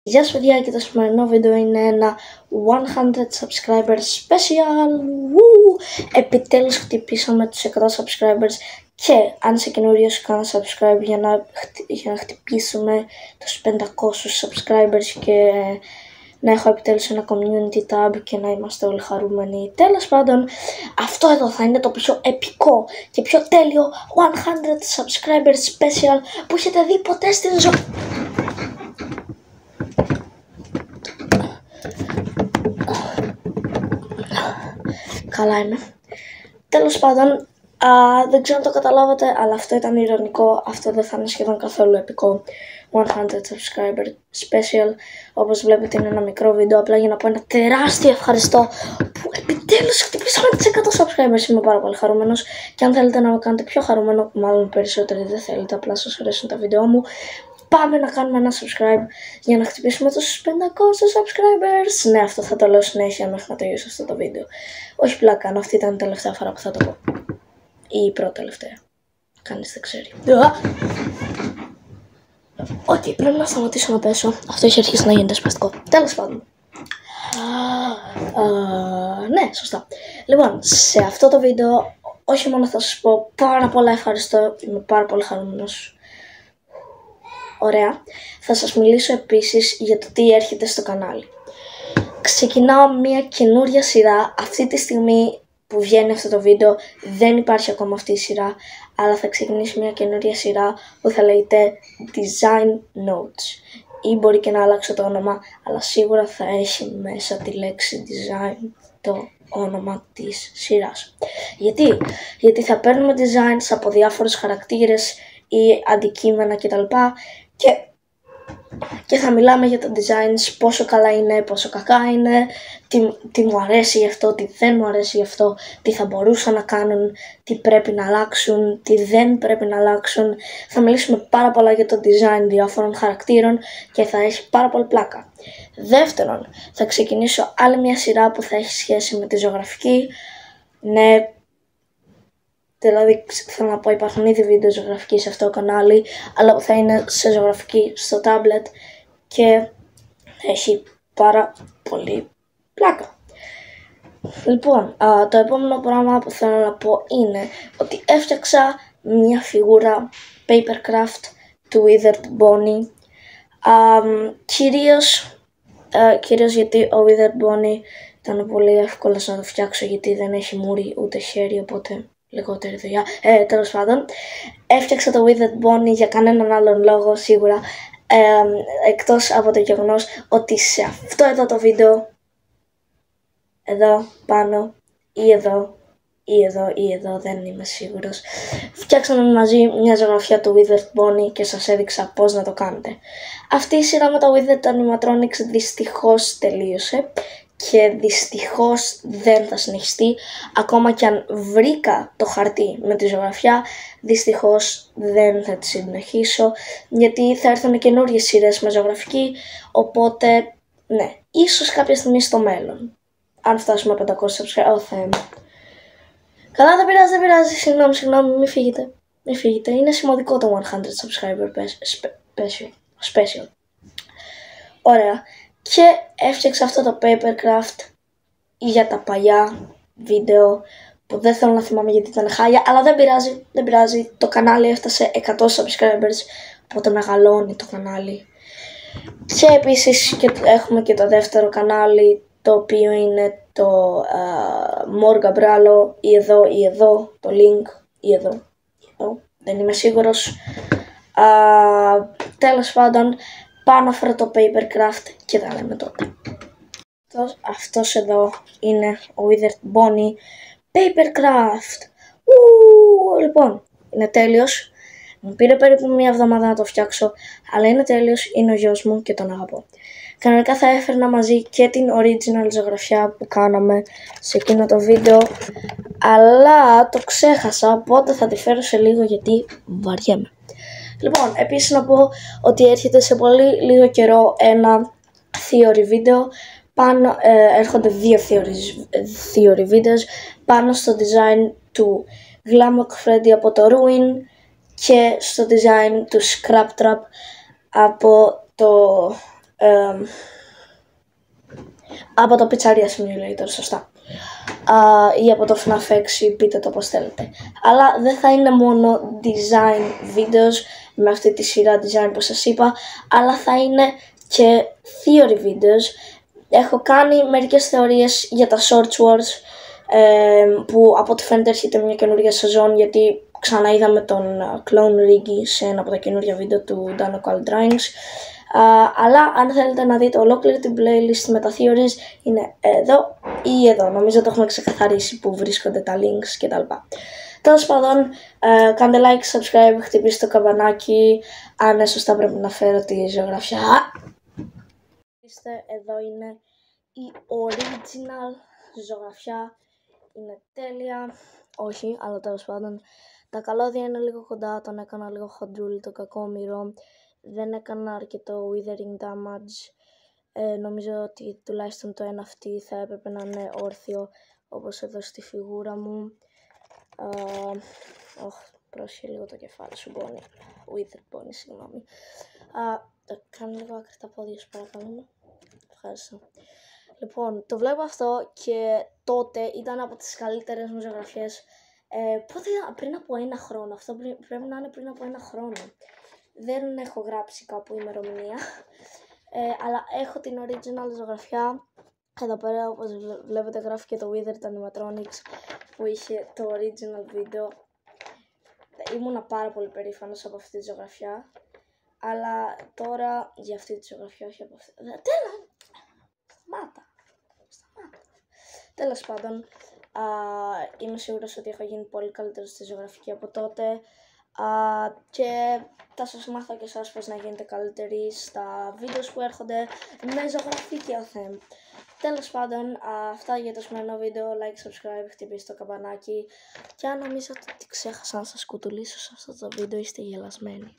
Γεια σας παιδιά, και το σημερινό βίντεο είναι ένα 100 subscribers special. Επιτέλους χτυπήσαμε τους 100 subscribers και αν είσαι καινούριος κάνα subscribe για να χτυπήσουμε τους 500 subscribers και να έχω επιτέλους ένα community tab και να είμαστε όλοι χαρούμενοι. Τέλος πάντων, αυτό εδώ θα είναι το πιο επικό και πιο τέλειο 100 subscribers special που έχετε δει ποτέ στην ζωή. Καλά είμαι. Τέλος πάντων, δεν ξέρω αν το καταλάβατε, αλλά αυτό ήταν ηρωνικό. Αυτό δεν θα είναι σχεδόν καθόλου επικό 100 subscriber special. Όπως βλέπετε είναι ένα μικρό βίντεο, απλά για να πω ένα τεράστιο ευχαριστώ που επιτέλους χτυπήσαμε τις 100 subscribers. Είμαι πάρα πολύ χαρούμενος και αν θέλετε να με κάνετε πιο χαρούμενο, μάλλον περισσότεροι δεν θέλετε, απλά σας αρέσουν τα βίντεο μου, πάμε να κάνουμε ένα subscribe για να χτυπήσουμε τους 500 subscribers. Ναι, αυτό θα το λέω συνέχεια μέχρι να τελειώσω αυτό το βίντεο. Όχι πλάκα, αυτή ήταν η τελευταία φορά που θα το πω. Ή η πρώτη τελευταία. Κανείς δεν ξέρει. Οκ, πρέπει να σταματήσω να πέσω. Αυτό έχει αρχίσει να γίνεται σπαστικό. Τέλος πάντων. Ναι, σωστά. Λοιπόν, σε αυτό το βίντεο όχι μόνο θα σας πω πάρα πολλά ευχαριστώ. Είμαι πάρα πολύ χαρούμενος. Ωραία. Θα σας μιλήσω επίσης για το τι έρχεται στο κανάλι. Ξεκινάω μια καινούρια σειρά. Αυτή τη στιγμή που βγαίνει αυτό το βίντεο δεν υπάρχει ακόμα αυτή η σειρά, αλλά θα ξεκινήσει μια καινούρια σειρά που θα λέγεται Design Notes. Ή μπορεί και να αλλάξω το όνομα, αλλά σίγουρα θα έχει μέσα τη λέξη design το όνομα της σειράς. Γιατί θα παίρνουμε designs από διάφορους χαρακτήρες ή αντικείμενα κτλ. Και θα μιλάμε για τα designs, πόσο καλά είναι, πόσο κακά είναι, τι μου αρέσει γι' αυτό, τι δεν μου αρέσει γι' αυτό, τι θα μπορούσαν να κάνουν, τι πρέπει να αλλάξουν, τι δεν πρέπει να αλλάξουν. Θα μιλήσουμε πάρα πολλά για το design διάφορων χαρακτήρων και θα έχει πάρα πολύ πλάκα. Δεύτερον, θα ξεκινήσω άλλη μια σειρά που θα έχει σχέση με τη ζωγραφική. Ναι, δηλαδή θέλω να πω, υπάρχουν ήδη βίντεο ζωγραφική σε αυτό το κανάλι, αλλά που θα είναι σε ζωγραφική στο tablet και έχει πάρα πολύ πλάκα. Λοιπόν, το επόμενο πράγμα που θέλω να πω είναι ότι έφτιαξα μια φιγούρα papercraft του Withered Bonnie, κυρίως γιατί ο Withered Bonnie ήταν πολύ εύκολος να το φτιάξω, γιατί δεν έχει μούρι ούτε χέρι, οπότε λιγότερη δουλειά. Τέλος πάντων, έφτιαξα το Withered Bonnie για κανέναν άλλον λόγο σίγουρα, εκτός από το γεγονός ότι σε αυτό εδώ το βίντεο, εδώ πάνω ή εδώ ή εδώ ή εδώ, δεν είμαι σίγουρος, φτιάξαμε μαζί μια ζωγραφιά του Withered Bonnie και σας έδειξα πώς να το κάνετε. Αυτή η σειρά με τα Withered Animatronics δυστυχώς τελείωσε και δυστυχώς δεν θα συνεχιστεί. Ακόμα και αν βρήκα το χαρτί με τη ζωγραφιά, δυστυχώς δεν θα τη συνεχίσω, γιατί θα έρθουν καινούριες σειρές με ζωγραφική, οπότε ναι, ίσως κάποια στιγμή στο μέλλον, αν φτάσουμε 500 subscribers. Θεέ μου. Καλά, δεν πειράζει, συγγνώμη, μη φύγετε, είναι σημαντικό το 100 subscriber special. Ωραία. Και έφτιαξα αυτό το papercraft για τα παλιά βίντεο που δεν θέλω να θυμάμαι γιατί ήταν χάλια, αλλά δεν πειράζει, το κανάλι έφτασε 100 subscribers, οπότε μεγαλώνει το κανάλι. Και επίσης έχουμε και το δεύτερο κανάλι, το οποίο είναι το More Gabralo, ή εδώ, το link, ή εδώ, δεν είμαι σίγουρος. Τέλος πάντων, πάω να φέρω το papercraft και τα λέμε τότε. Αυτός εδώ είναι ο Withered Bonnie papercraft. Λοιπόν, είναι τέλειος. Μου πήρε περίπου μια εβδομάδα να το φτιάξω, αλλά είναι τέλειος, είναι ο γιος μου και τον αγαπώ. Κανονικά θα έφερνα μαζί και την original ζωγραφιά που κάναμε σε εκείνο το βίντεο, αλλά το ξέχασα, οπότε θα τη φέρω σε λίγο γιατί βαριέμαι. Λοιπόν, επίσης να πω ότι έρχεται σε πολύ λίγο καιρό ένα theory βίντεο. Έρχονται 2 theory βίντεος πάνω στο design του Glamrock Freddy από το Ruin και στο design του Scrap Trap από το από το Pizzeria Simulator, σωστά. Ή από το FNAF 6, πείτε το όπως θέλετε. Αλλά δεν θα είναι μόνο design videos με αυτή τη σειρά design που σας είπα, αλλά θα είναι και theory videos. Έχω κάνει μερικές θεωρίες για τα Short Wars, που από ό,τι φαίνεται έρχεται μια καινούργια σεζόν, γιατί ξαναείδαμε τον Clone Riggy σε ένα από τα καινούργια βίντεο του Dano Cold Drawings. Αλλά αν θέλετε να δείτε ολόκληρη την playlist με τα theories, είναι εδώ ή εδώ. Νομίζω το έχουμε ξεκαθαρίσει που βρίσκονται τα links κτλ. Τέλος πάντων, κάντε like, subscribe, χτυπήστε το καμπανάκι. Αν σωστά πρέπει να φέρω τη ζωγραφιά. Εδώ είναι η original ζωγραφιά. Είναι τέλεια. Όχι, αλλά τέλος πάντων. Τα καλώδια είναι λίγο κοντά, τον έκανα λίγο χοντρούλι το κακόμοιρο. Δεν έκανα αρκετό withering damage. Νομίζω ότι τουλάχιστον το ένα αυτή θα έπρεπε να είναι όρθιο, όπως εδώ στη φιγούρα μου. Πρόσχε λίγο το κεφάλι σου, Bonnie. Withered Bonnie, συγγνώμη. Κάνω λίγο άκρη τα πόδια σου, παρακαλώ. Ευχαριστώ. Λοιπόν, το βλέπω αυτό και τότε ήταν από τις καλύτερες μου ζωγραφιές. Πότε ήταν, πριν από 1 χρόνο. Αυτό πρέπει να είναι πριν από 1 χρόνο. Δεν έχω γράψει κάπου ημερομηνία, αλλά έχω την original ζωγραφιά. Εδώ πέρα, όπως βλέπετε, γράφει και το Withered Animatronics που είχε το original βίντεο. Ήμουνα πάρα πολύ περήφανος από αυτή τη ζωγραφιά, αλλά τώρα για αυτή τη ζωγραφιά, όχι από αυτή. Σταμάτα. Τέλος πάντων, είμαι σίγουρος ότι έχω γίνει πολύ καλύτερο στη ζωγραφική από τότε. Και θα σας μάθω και εσάς πώς να γίνετε καλύτεροι στα βίντεο που έρχονται με ζωγραφή και οθέμ. Τέλος πάντων, αυτά για το σημερινό βίντεο. Like, subscribe, χτυπήστε το καμπανάκι. Και αν νομίζετε ότι ξέχασα να σας κουτουλήσω σε αυτό το βίντεο, είστε γελασμένοι.